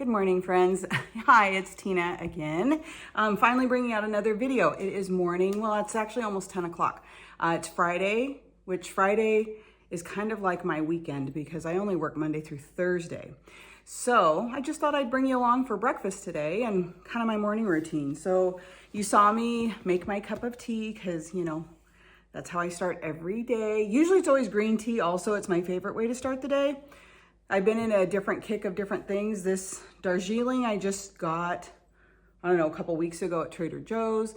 Good morning, friends. Hi, it's Tina again. Finally bringing out another video. It is morning. Well, it's actually almost 10 o'clock. It's Friday, which Friday is kind of like my weekend because I only work Monday through Thursday. So I just thought I'd bring you along for breakfast today and kind of my morning routine. So you saw me make my cup of tea because, that's how I start every day. Usually it's always green tea. Also, it's my favorite way to start the day. I've been in a different kick of different things. This Darjeeling I just got, a couple weeks ago at Trader Joe's.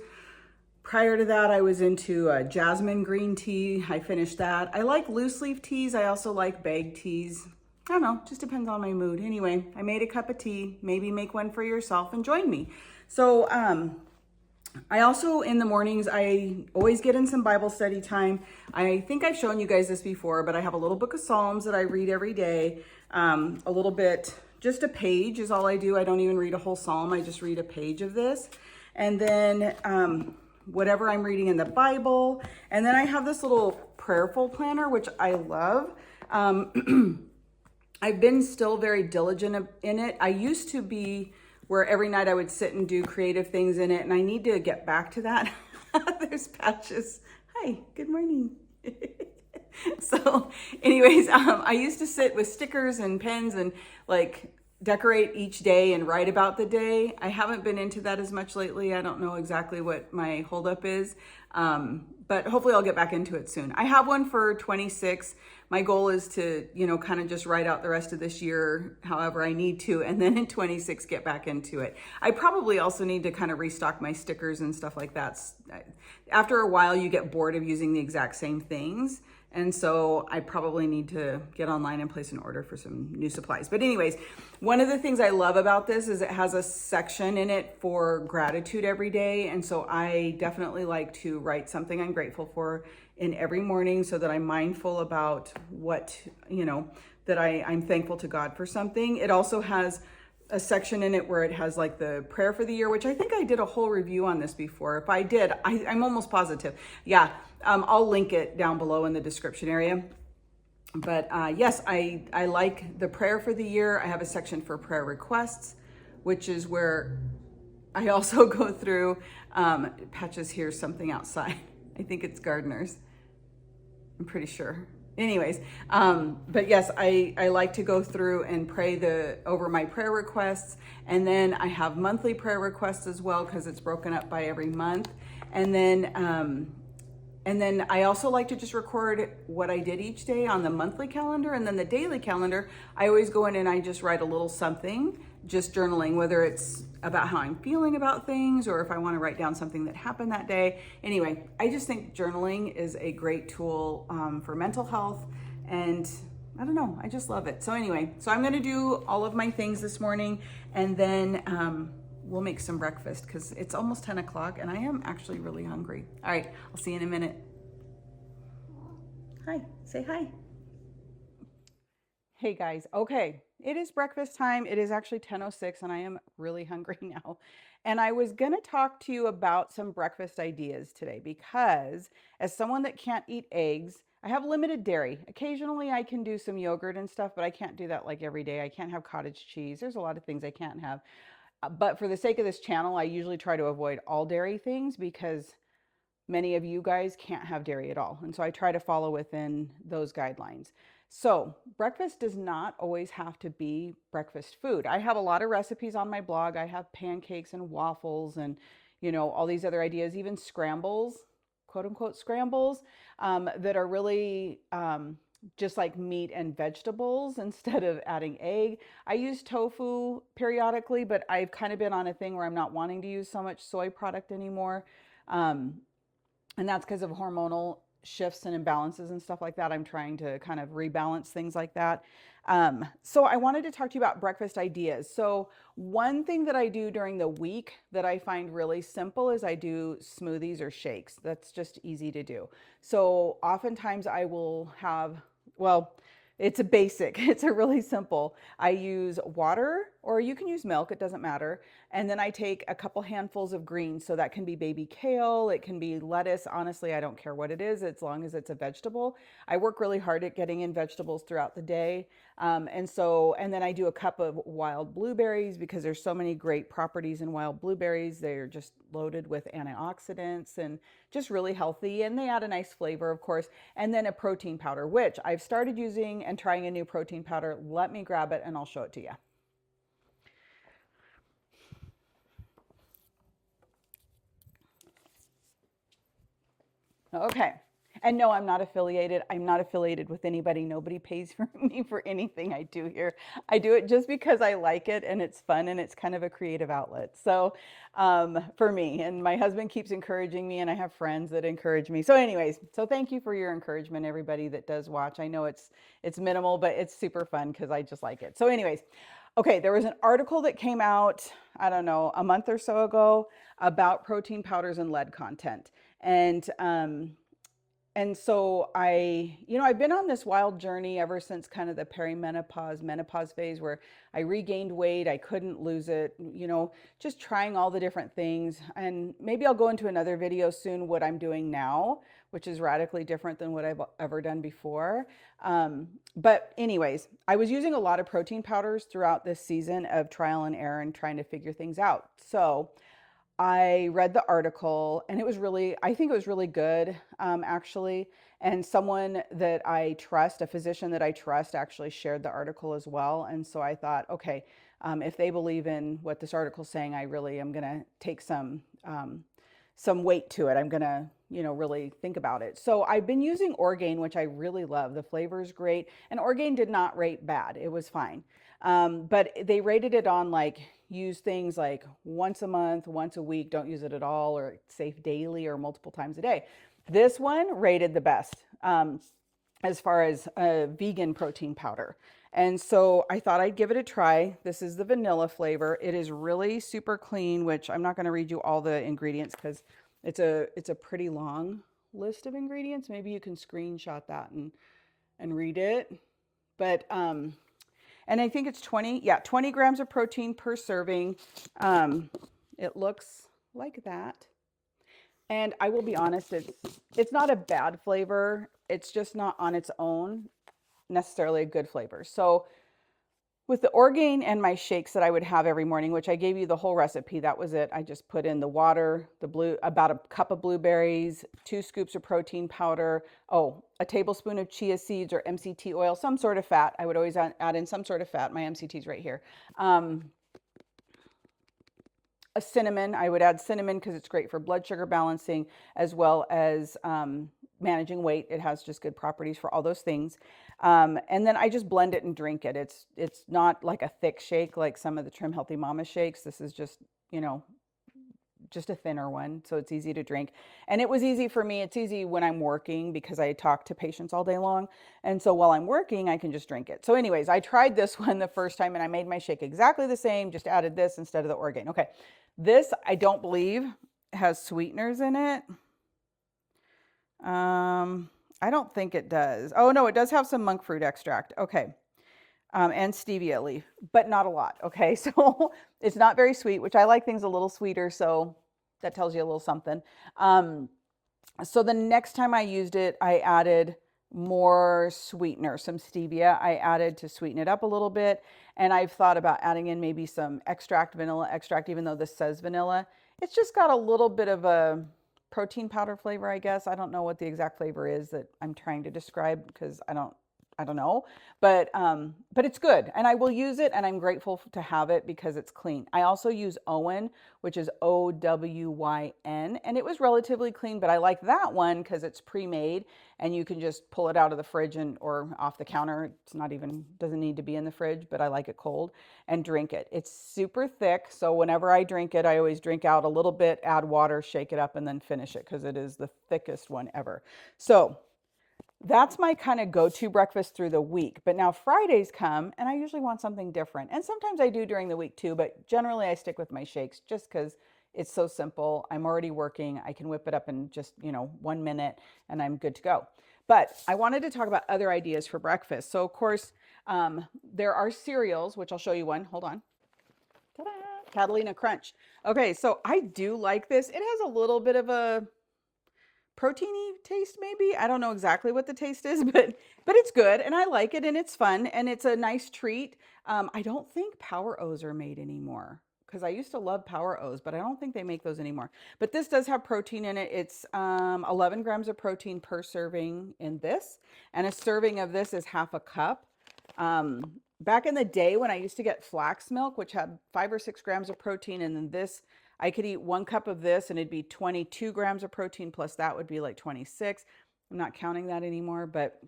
Prior to that, I was into jasmine green tea. I finished that. I like loose leaf teas. I also like bag teas. I don't know, just depends on my mood. Anyway, I made a cup of tea. Maybe make one for yourself and join me. So I also, in the mornings, I always get in some Bible study time. I think I've shown you guys this before, but I have a little book of Psalms that I read every day. A little bit, just a page is all I do. I don't even read a whole Psalm. I just read a page of this. And then whatever I'm reading in the Bible. And then I have this little prayerful planner, which I love. I've been still very diligent in it. I used to be where every night I would sit and do creative things in it, and I need to get back to that. There's Patches. Hi, good morning. So anyways, I used to sit with stickers and pens and like decorate each day and write about the day. I haven't been into that as much lately. I don't know exactly what my holdup is, but hopefully I'll get back into it soon. I have one for 26. My goal is to, kind of just write out the rest of this year however I need to, and then in 26 get back into it. I probably also need to kind of restock my stickers and stuff like that. After a while, you get bored of using the exact same things. And so I probably need to get online and place an order for some new supplies. But anyways, one of the things I love about this is it has a section in it for gratitude every day. And so I definitely like to write something I'm grateful for in every morning so that I'm mindful about what, that I'm thankful to God for something. It also has a section in it where it has like the prayer for the year, which I think I did a whole review on this before. If I did, I'm almost positive. Yeah, I'll link it down below in the description area. But yes, I like the prayer for the year. I have a section for prayer requests, which is where I also go through. Patches hears something outside. I think it's gardeners. I'm pretty sure. Anyways, but yes, I like to go through and pray over my prayer requests. And then I have monthly prayer requests as well, because it's broken up by every month. And then I also like to just record what I did each day on the monthly calendar. And then the daily calendar, I always go in and I just write a little something, just journaling, whether it's about how I'm feeling about things or if I want to write down something that happened that day. Anyway, I just think journaling is a great tool for mental health. And I don't know, I just love it. So anyway, so I'm going to do all of my things this morning, and then we'll make some breakfast because it's almost 10 o'clock and I am actually really hungry. All right, I'll see you in a minute. Hi, say hi. Hey guys, okay, it is breakfast time. It is actually 10:06 and I am really hungry now. And I was gonna talk to you about some breakfast ideas today because as someone that can't eat eggs, I have limited dairy. Occasionally I can do some yogurt and stuff, but I can't do that like every day. I can't have cottage cheese. There's a lot of things I can't have. But for the sake of this channel, I usually try to avoid all dairy things because many of you guys can't have dairy at all. And so I try to follow within those guidelines. So breakfast does not always have to be breakfast food. I have a lot of recipes on my blog. I have pancakes and waffles and, all these other ideas, even scrambles, quote unquote scrambles, that are really just like meat and vegetables instead of adding egg. I use tofu periodically, but I've kind of been on a thing where I'm not wanting to use so much soy product anymore. And that's because of hormonal shifts and imbalances and stuff like that. I'm trying to kind of rebalance things like that. So I wanted to talk to you about breakfast ideas. So one thing that I do during the week that I find really simple is I do smoothies or shakes. That's just easy to do. So oftentimes I will have, It's a basic. It's a really simple. I use water or you can use milk, it doesn't matter. And then I take a couple handfuls of greens. So that can be baby kale, it can be lettuce. Honestly, I don't care what it is as long as it's a vegetable. I work really hard at getting in vegetables throughout the day. And then I do a cup of wild blueberries because there's so many great properties in wild blueberries. They're just loaded with antioxidants and just really healthy. And they add a nice flavor, of course. And then a protein powder, which I've started using and trying a new protein powder. Let me grab it and I'll show it to you. Okay. And no, I'm not affiliated. I'm not affiliated with anybody. Nobody pays for me for anything I do here. I do it just because I like it and it's fun and it's kind of a creative outlet. So for me, and my husband keeps encouraging me and I have friends that encourage me. So anyways, so thank you for your encouragement, everybody that does watch. I know it's minimal, but it's super fun because I just like it. So anyways, okay, there was an article that came out, I don't know, a month or so ago about protein powders and lead content. And so I've been on this wild journey ever since kind of the perimenopause, menopause phase where I regained weight. I couldn't lose it, just trying all the different things. And maybe I'll go into another video soon what I'm doing now, which is radically different than what I've ever done before. But anyways, I was using a lot of protein powders throughout this season of trial and error and trying to figure things out. So I read the article and I think it was really good, actually. And someone that I trust, a physician that I trust, actually shared the article as well. And so I thought, okay, if they believe in what this article is saying, I really am going to take some weight to it. I'm going to, really think about it. So I've been using Orgain, which I really love. The flavor is great. And Orgain did not rate bad. It was fine. But they rated it on like, use things like once a month, once a week, don't use it at all, or safe daily or multiple times a day. This one rated the best as far as a vegan protein powder. And so I thought I'd give it a try. This is the vanilla flavor. It is really super clean, which I'm not going to read you all the ingredients because it's a pretty long list of ingredients. Maybe you can screenshot that and read it. But and I think it's 20 grams of protein per serving. It looks like that. And I will be honest, it's not a bad flavor. It's just not on its own necessarily a good flavor. So with the Orgain and my shakes that I would have every morning, which I gave you the whole recipe, that was it. I just put in the water, about a cup of blueberries, 2 scoops of protein powder, a tablespoon of chia seeds or MCT oil, some sort of fat. I would always add in some sort of fat. My MCT is right here. A cinnamon, I would add cinnamon because it's great for blood sugar balancing as well as managing weight. It has just good properties for all those things. And then I just blend it and drink it. It's not like a thick shake like some of the Trim Healthy Mama shakes. This is just, just a thinner one, so it's easy to drink. And it was easy for me. It's easy when I'm working because I talk to patients all day long. And so while I'm working, I can just drink it. So anyways, I tried this one the first time and I made my shake exactly the same, just added this instead of the Orgain. Okay, this I don't believe has sweeteners in it. I don't think it does. Oh no, it does have some monk fruit extract. Okay. And stevia leaf, but not a lot. Okay. So it's not very sweet, which I like things a little sweeter. So that tells you a little something. So the next time I used it, I added more sweetener, some stevia I added to sweeten it up a little bit. And I've thought about adding in maybe some vanilla extract, even though this says vanilla. It's just got a little bit of a protein powder flavor, I guess. I don't know what the exact flavor is that I'm trying to describe because I don't know, but it's good and I will use it and I'm grateful to have it because it's clean. I also use Owen, which is OWYN, and it was relatively clean, but I like that one because it's pre-made and you can just pull it out of the fridge or off the counter. Doesn't need to be in the fridge, but I like it cold and drink it. It's super thick. So whenever I drink it, I always drink out a little bit, add water, shake it up and then finish it because it is the thickest one ever. So that's my kind of go-to breakfast through the week. But now Fridays come and I usually want something different. And sometimes I do during the week too, but generally I stick with my shakes just because it's so simple. I'm already working. I can whip it up in just, 1 minute and I'm good to go. But I wanted to talk about other ideas for breakfast. So of course, there are cereals, which I'll show you one. Hold on. Ta-da! Catalina Crunch. Okay, so I do like this. It has a little bit of a proteiny taste, maybe. I don't know exactly what the taste is, but it's good, and I like it, and it's fun, and it's a nice treat. I don't think Power O's are made anymore because I used to love Power O's, but I don't think they make those anymore. But this does have protein in it. It's 11 grams of protein per serving in this, and a serving of this is half a cup. Back in the day when I used to get flax milk, which had 5 or 6 grams of protein, and then this, I could eat 1 cup of this and it'd be 22 grams of protein, plus that would be like 26. I'm not counting that anymore, but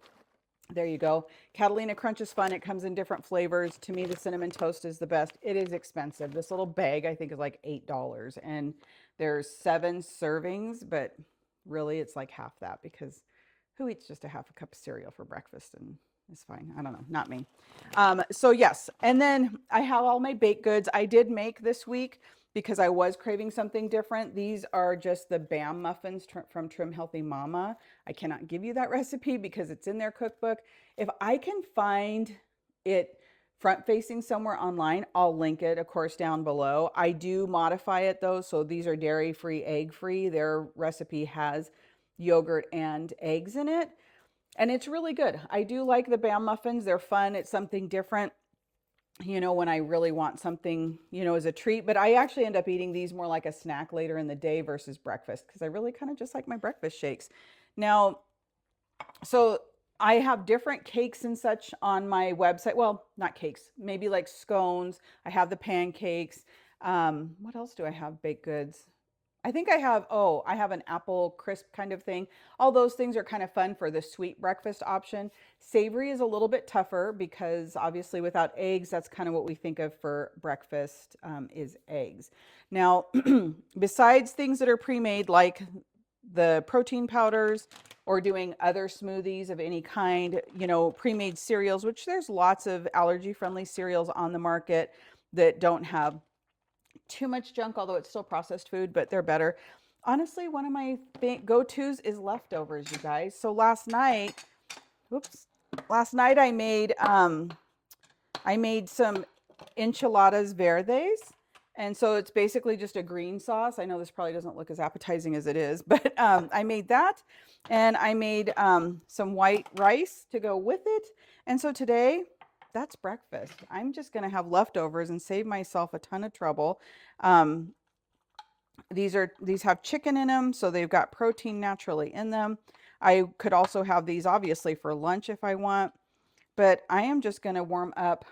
there you go. Catalina Crunch is fun. It comes in different flavors. To me, the cinnamon toast is the best. It is expensive. This little bag, I think, is like $8, and there's 7 servings, but really it's like half that, because who eats just a half a cup of cereal for breakfast? And it's fine. I don't know. Not me. So yes. And then I have all my baked goods. I did make this week because I was craving something different. These are just the BAM muffins from Trim Healthy Mama. I cannot give you that recipe because it's in their cookbook. If I can find it front facing somewhere online, I'll link it, of course, down below. I do modify it though. So these are dairy free, egg free. Their recipe has yogurt and eggs in it. And it's really good. I do like the BAM muffins. They're fun. It's something different, you know, when I really want something, you know, as a treat. But I actually end up eating these more like a snack later in the day versus breakfast, because I really kind of just like my breakfast shakes. Now, so I have different cakes and such on my website. Well, not cakes, maybe like scones. I have the pancakes. What else do I have? Baked goods. I think I have, I have an apple crisp kind of thing. All those things are kind of fun for the sweet breakfast option. Savory is a little bit tougher because obviously without eggs, that's kind of what we think of for breakfast, is eggs. Now, besides things that are pre-made like the protein powders or doing other smoothies of any kind, you know, pre-made cereals, which there's lots of allergy-friendly cereals on the market that don't have too much junk, although it's still processed food, but they're better. Honestly, one of my go-tos is leftovers, you guys. So last night I made some enchiladas verdes. And so it's basically just a green sauce. I know this probably doesn't look as appetizing as it is, but I made that, and I made some white rice to go with it. And so today, that's breakfast. I'm just going to have leftovers and save myself a ton of trouble. These have chicken in them, so they've got protein naturally in them. I could also have these obviously for lunch if I want, but I am just going to warm up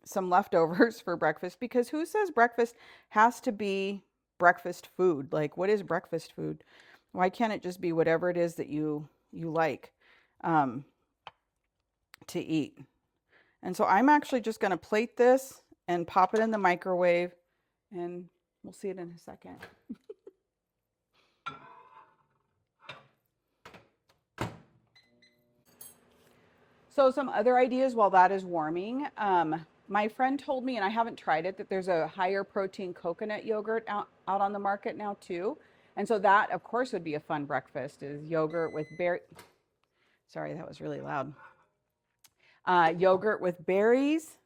some leftovers for breakfast, because who says breakfast has to be breakfast food? Like, what is breakfast food? Why can't it just be whatever it is that you like to eat? And so I'm actually just going to plate this and pop it in the microwave, and we'll see it in a second. So some other ideas while that is warming. My friend told me, and I haven't tried it, that there's a higher protein coconut yogurt out on the market now too. And so that, of course, would be a fun breakfast, is yogurt with berry. Sorry, that was really loud. Yogurt with berries,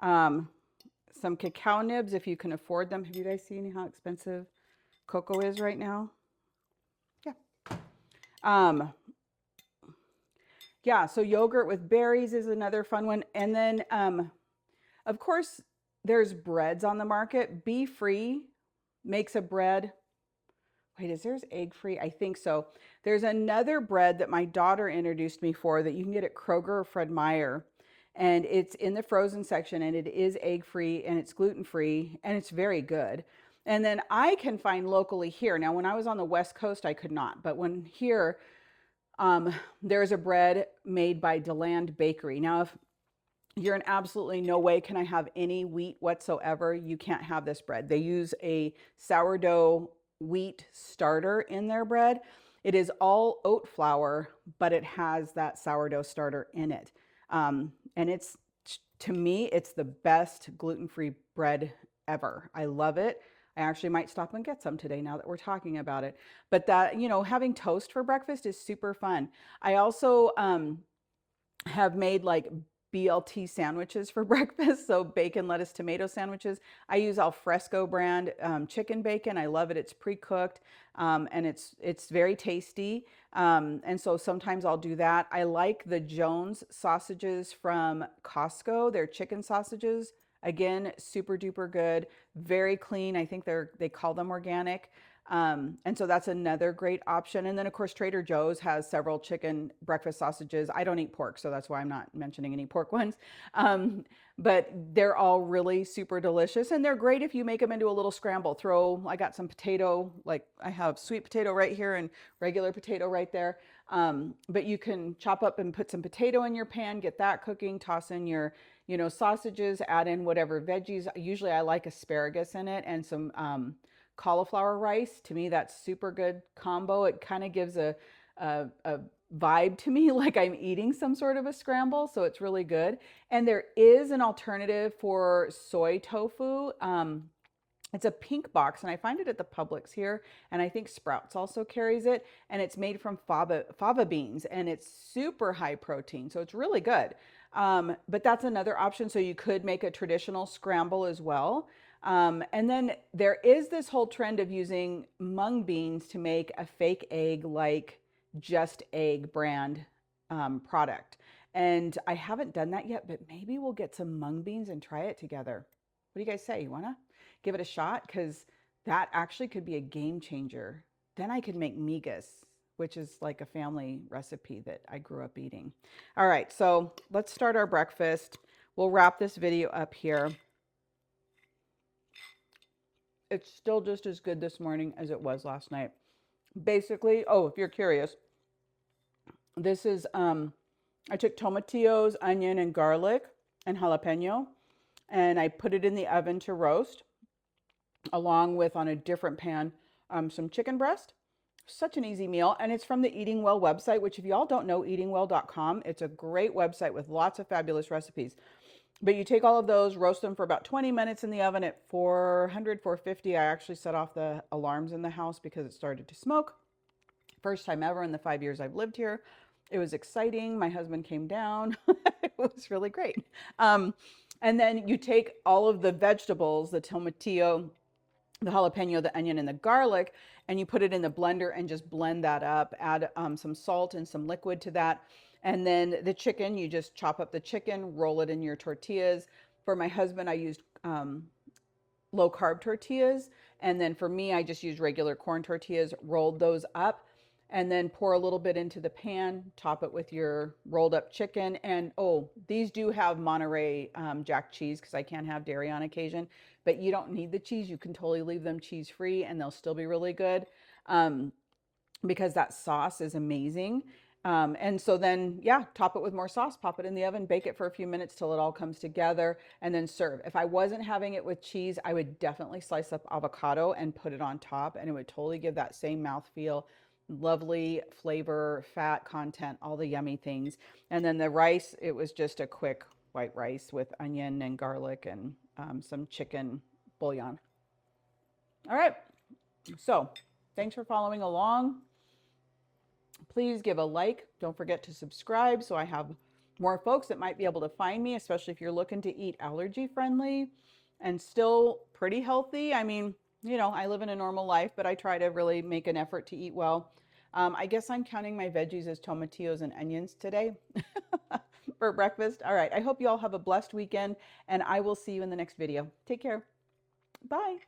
some cacao nibs if you can afford them. Have you guys seen how expensive cocoa is right now? Yeah. Yeah, so yogurt with berries is another fun one. And then, of course, there's breads on the market. Bee Free makes a bread. Wait, is theirs egg free? I think so. There's another bread that my daughter introduced me for that you can get at Kroger or Fred Meyer. And it's in the frozen section, and it is egg free, and it's gluten free, and it's very good. And then I can find locally here. Now, when I was on the West Coast, I could not. But when here, there's a bread made by DeLand Bakery. Now, if you're in absolutely no way can I have any wheat whatsoever, you can't have this bread. They use a sourdough wheat starter in their bread. It is all oat flour, but it has that sourdough starter in it. And to me, it's the best gluten-free bread ever. I love it. I actually might stop and get some today now that we're talking about it. But that, you know, having toast for breakfast is super fun. I also have made like BLT sandwiches for breakfast. So bacon, lettuce, tomato sandwiches. I use Alfresco brand chicken bacon. I love it. It's pre-cooked and it's very tasty. And so sometimes I'll do that. I like the Jones sausages from Costco. They're chicken sausages. Again, super duper good, very clean. I think they call them organic. And so that's another great option. And then of course, Trader Joe's has several chicken breakfast sausages. I don't eat pork, so that's why I'm not mentioning any pork ones. But they're all really super delicious and they're great if you make them into a little scramble. I got some potato, like I have sweet potato right here and regular potato right there. But you can chop up and put some potato in your pan, get that cooking, toss in your, you know, sausages, add in whatever veggies. Usually I like asparagus in it and some, cauliflower rice. To me, that's super good combo. It kind of gives a vibe to me like I'm eating some sort of a scramble. So it's really good. And there is an alternative for soy tofu. It's a pink box and I find it at the Publix here. And I think Sprouts also carries it. And it's made from fava beans and it's super high protein. So it's really good. But that's another option. So you could make a traditional scramble as well. And then there is this whole trend of using mung beans to make a fake egg like Just Egg brand product. And I haven't done that yet, but maybe we'll get some mung beans and try it together. What do you guys say? You want to give it a shot? Because that actually could be a game changer. Then I could make migas, which is like a family recipe that I grew up eating. All right, so let's start our breakfast. We'll wrap this video up here. It's still just as good this morning as it was last night. Basically, oh, if you're curious, this is, I took tomatillos, onion, and garlic, and jalapeno, and I put it in the oven to roast, along with, on a different pan, some chicken breast. Such an easy meal, and it's from the Eating Well website, which if y'all don't know, eatingwell.com, it's a great website with lots of fabulous recipes. But you take all of those, roast them for about 20 minutes in the oven at 400, 450. I actually set off the alarms in the house because it started to smoke. First time ever in the 5 years I've lived here. It was exciting. My husband came down. It was really great. And then you take all of the vegetables, the tomatillo, the jalapeno, the onion, and the garlic, and you put it in the blender and just blend that up. Add some salt and some liquid to that. And then the chicken, you just chop up the chicken, roll it in your tortillas. For my husband, I used low carb tortillas. And then for me, I just used regular corn tortillas, rolled those up, and then pour a little bit into the pan, top it with your rolled up chicken. And oh, these do have Monterey Jack cheese because I can have dairy on occasion, but you don't need the cheese. You can totally leave them cheese free and they'll still be really good because that sauce is amazing. And so then, yeah, top it with more sauce, pop it in the oven, bake it for a few minutes till it all comes together, and then serve. If I wasn't having it with cheese, I would definitely slice up avocado and put it on top, and it would totally give that same mouthfeel, lovely flavor, fat content, all the yummy things. And then the rice, it was just a quick white rice with onion and garlic and some chicken bouillon. All right, so thanks for following along. Please give a like. Don't forget to subscribe so I have more folks that might be able to find me, especially if you're looking to eat allergy friendly and still pretty healthy. I mean, you know, I live in a normal life, but I try to really make an effort to eat well. I guess I'm counting my veggies as tomatillos and onions today for breakfast. All right. I hope you all have a blessed weekend and I will see you in the next video. Take care. Bye.